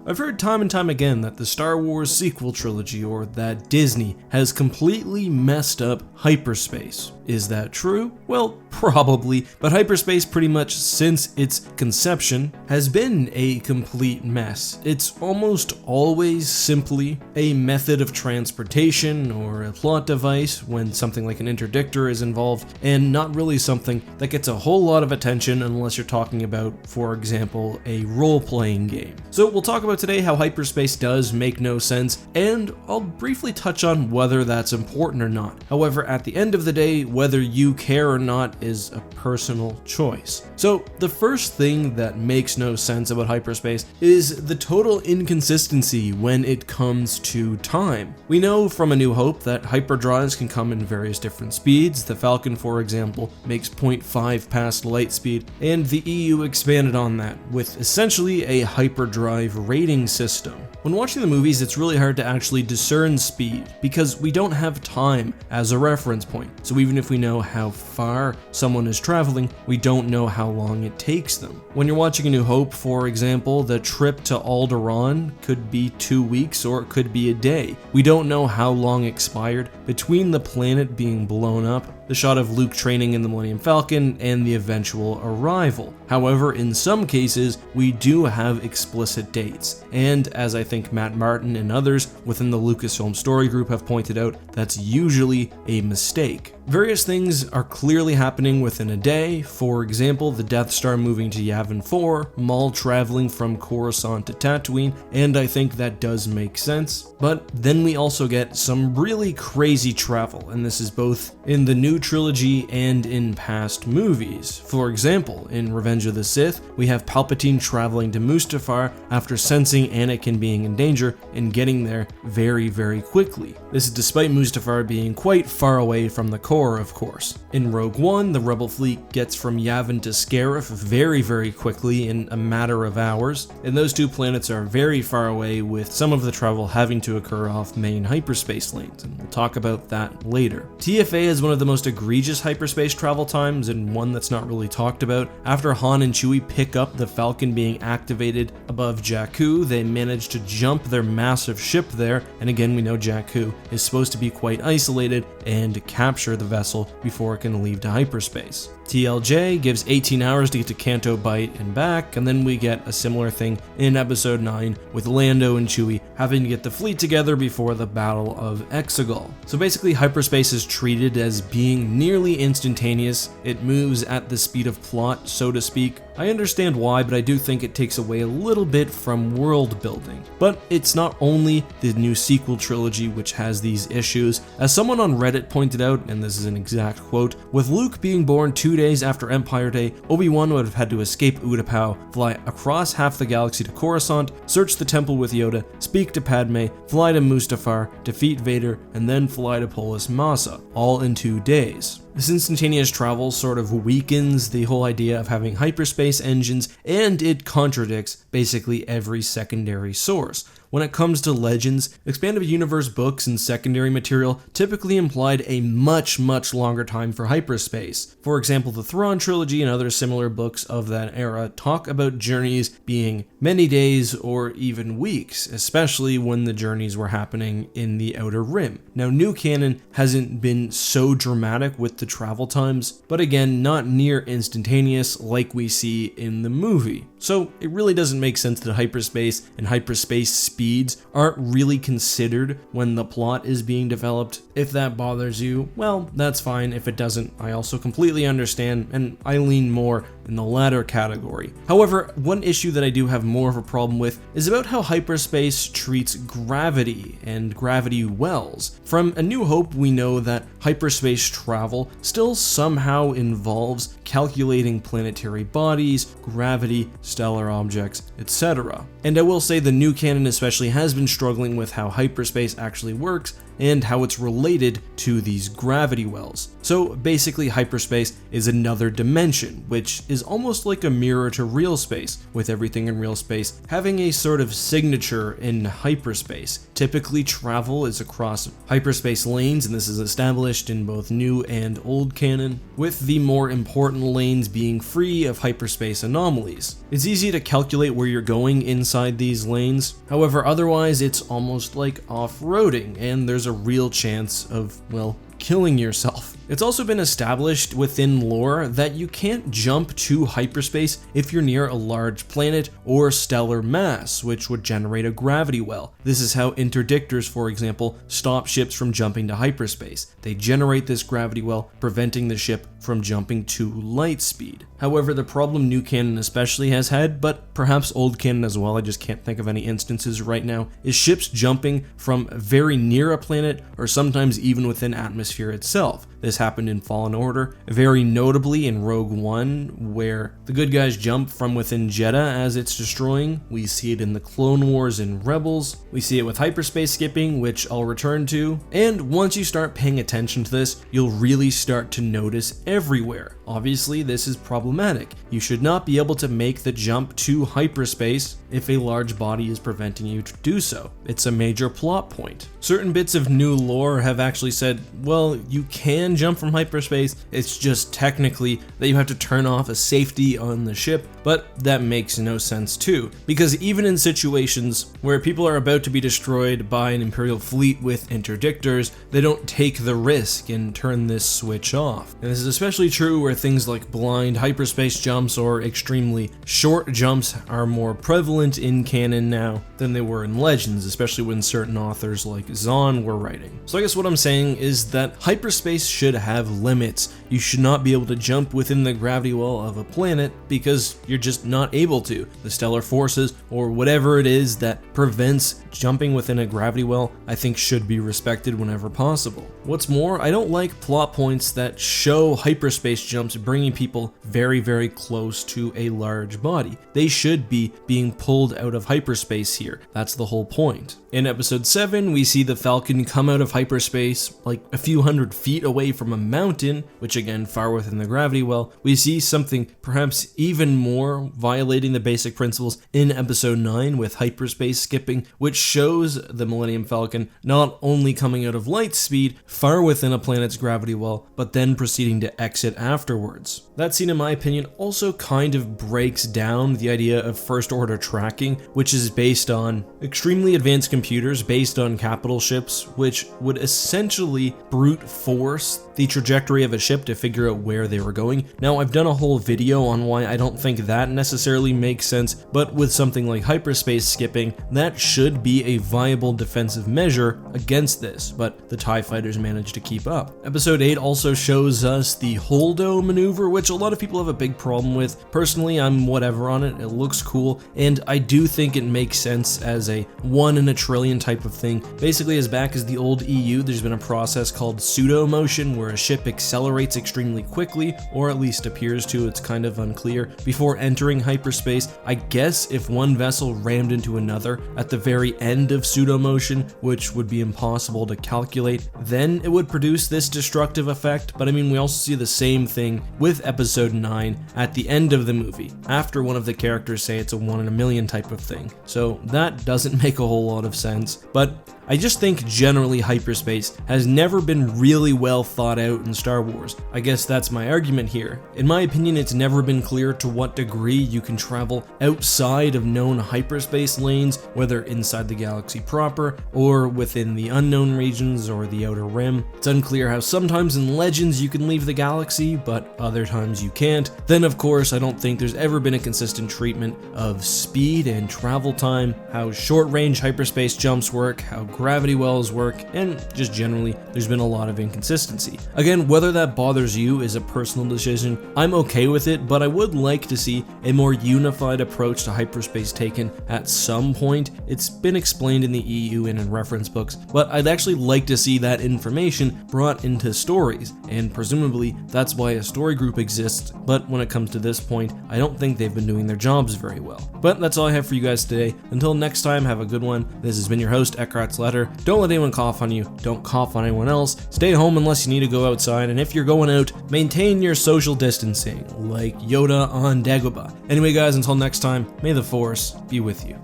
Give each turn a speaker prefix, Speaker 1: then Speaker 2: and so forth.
Speaker 1: I've heard time and time again that the Star Wars sequel trilogy, or that Disney, has completely messed up hyperspace. Is that true? Well, probably, but hyperspace pretty much since its conception has been a complete mess. It's almost always simply a method of transportation or a plot device when something like an interdictor is involved, and not really something that gets a whole lot of attention unless you're talking about, for example, a role-playing game. So we'll talk about today how hyperspace does make no sense, and I'll briefly touch on whether that's important or not. However, at the end of the day, whether you care or not is a personal choice. So the first thing that makes no sense about hyperspace is the total inconsistency when it comes to time. We know from A New Hope that hyperdrives can come in various different speeds. The Falcon, for example, makes 0.5 past light speed, and the EU expanded on that with essentially a hyperdrive rating system. When watching the movies, it's really hard to actually discern speed because we don't have time as a reference point. So even if we know how far someone is traveling, we don't know how long it takes them. When you're watching A New Hope, for example, the trip to Alderaan could be 2 weeks or it could be a day. We don't know how long expired between the planet being blown up, the shot of Luke training in the Millennium Falcon, and the eventual arrival. However, in some cases, we do have explicit dates, and as I think Matt Martin and others within the Lucasfilm Story Group have pointed out, that's usually a mistake. Various things are clearly happening within a day. For example, the Death Star moving to Yavin 4, Maul traveling from Coruscant to Tatooine, and I think that does make sense. But then we also get some really crazy travel, and this is both in the new trilogy and in past movies. For example, in Revenge of the Sith, we have Palpatine traveling to Mustafar after sensing Anakin being in danger and getting there very, very quickly. This is despite Mustafar being quite far away from the core, of course. In Rogue One, the Rebel fleet gets from Yavin to Scarif very, very quickly in a matter of hours, and those two planets are very far away, with some of the travel having to occur off main hyperspace lanes, and we'll talk about that later. TFA is one of the most egregious hyperspace travel times, and one that's not really talked about. After Han and Chewie pick up the Falcon being activated above Jakku, they manage to jump their massive ship there, and again, we know Jakku is supposed to be quite isolated, and capture the vessel before it can leave to hyperspace. TLJ gives 18 hours to get to Canto Bight and back, and then we get a similar thing in Episode 9 with Lando and Chewie having to get the fleet together before the Battle of Exegol. So basically, hyperspace is treated as being nearly instantaneous. It moves at the speed of plot, so to speak. I understand why, but I do think it takes away a little bit from world building. But it's not only the new sequel trilogy which has these issues. As someone on Reddit pointed out, and this is an exact quote, with Luke being born 2 days after Empire Day, Obi-Wan would have had to escape Utapau, fly across half the galaxy to Coruscant, search the temple with Yoda, speak to Padme, fly to Mustafar, defeat Vader, and then fly to Polis Massa, all in 2 days. This instantaneous travel sort of weakens the whole idea of having hyperspace engines, and it contradicts basically every secondary source. When it comes to Legends, expanded universe books and secondary material typically implied a much longer time for hyperspace. For example, the Thrawn trilogy and other similar books of that era talk about journeys being many days or even weeks, especially when the journeys were happening in the Outer Rim. Now, new canon hasn't been so dramatic with the travel times, but again, not near instantaneous like we see in the movie. So it really doesn't make sense that hyperspace and hyperspace speeds aren't really considered when the plot is being developed. If that bothers you, well, that's fine. If it doesn't, I also completely understand, and I lean more in the latter category. However, one issue that I do have more of a problem with is about how hyperspace treats gravity and gravity wells. From A New Hope, we know that hyperspace travel still somehow involves calculating planetary bodies, gravity, stellar objects, etc. And I will say the new canon especially has been struggling with how hyperspace actually works, and how it's related to these gravity wells. So basically hyperspace is another dimension, which is almost like a mirror to real space, with everything in real space having a sort of signature in hyperspace. Typically travel is across hyperspace lanes, and this is established in both new and old canon, with the more important lanes being free of hyperspace anomalies. It's easy to calculate where you're going inside these lanes, however otherwise it's almost like off-roading, and there's a real chance of, well, killing yourself. It's also been established within lore that you can't jump to hyperspace if you're near a large planet or stellar mass, which would generate a gravity well. This is how interdictors, for example, stop ships from jumping to hyperspace. They generate this gravity well, preventing the ship from jumping to light speed. However, the problem new canon especially has had, but perhaps old canon as well, I just can't think of any instances right now, is ships jumping from very near a planet or sometimes even within atmosphere itself. This happened in Fallen Order, very notably in Rogue One, where the good guys jump from within Jeddah as it's destroying. We see it in the Clone Wars and Rebels. We see it with hyperspace skipping, which I'll return to. And once you start paying attention to this, you'll really start to notice everywhere. Obviously, this is problematic. You should not be able to make the jump to hyperspace if a large body is preventing you to do so. It's a major plot point. Certain bits of new lore have actually said, well, you can jump from hyperspace, it's just technically that you have to turn off a safety on the ship, but that makes no sense too, because even in situations where people are about to be destroyed by an Imperial fleet with interdictors, they don't take the risk and turn this switch off. And this is especially true where things like blind hyperspace jumps or extremely short jumps are more prevalent in canon now than they were in Legends, especially when certain authors like Zahn were writing. So I guess what I'm saying is that hyperspace should have limits. You should not be able to jump within the gravity well of a planet because you're just not able to. The stellar forces or whatever it is that prevents jumping within a gravity well, I think should be respected whenever possible. What's more, I don't like plot points that show hyperspace jumps bringing people very, very close to a large body. They should be being pulled out of hyperspace here. That's the whole point. In episode 7, we see the Falcon come out of hyperspace like a few hundred feet away from a mountain, which again far within the gravity well. We see something perhaps even more violating the basic principles in episode 9 with hyperspace skipping, which shows the Millennium Falcon not only coming out of light speed far within a planet's gravity well, but then proceeding to exit afterwards. That scene, in my opinion, also kind of breaks down the idea of first order tracking, which is based on extremely advanced computers based on capital ships, which would essentially brute force the trajectory of a ship to figure out where they were going. Now, I've done a whole video on why I don't think that necessarily makes sense, but with something like hyperspace skipping, that should be a viable defensive measure against this, but the TIE fighters managed to keep up. Episode 8 also shows us the Holdo maneuver, which a lot of people have a big problem with. Personally, I'm whatever on it. It looks cool, and I do think it makes sense as a 1 in a trillion type of thing. Basically, as back as the old EU, there's been a process called pseudo motion where a ship accelerates extremely quickly, or at least appears to, it's kind of unclear, before entering hyperspace. I guess if one vessel rammed into another at the very end of pseudo motion, which would be impossible to calculate, then it would produce this destructive effect. But I mean, we also see the same thing with episode 9 at the end of the movie, after one of the characters say it's a 1 in a million type of thing. So that doesn't make a whole lot of sense, but I just think generally hyperspace has never been really well thought out in Star Wars. I guess that's my argument here. In my opinion, it's never been clear to what degree you can travel outside of known hyperspace lanes, whether inside the galaxy proper, or within the unknown regions or the Outer Rim. It's unclear how sometimes in Legends you can leave the galaxy, but other times you can't. Then of course, I don't think there's ever been a consistent treatment of speed and travel time, how short-range hyperspace jumps work, how gravity wells work, and just generally there's been a lot of inconsistency. Again, whether that bothers you is a personal decision. I'm okay with it, but I would like to see a more unified approach to hyperspace taken at some point. It's been explained in the EU and in reference books, but I'd actually like to see that information information brought into stories, and presumably that's why a story group exists, but when it comes to this point, I don't think they've been doing their jobs very well. But that's all I have for you guys today. Until next time, have a good one. This has been your host, EckhartsLadder. Don't let anyone cough on you, don't cough on anyone else, stay home unless you need to go outside, and if you're going out, maintain your social distancing, like Yoda on Dagobah. Anyway guys, until next time, may the Force be with you.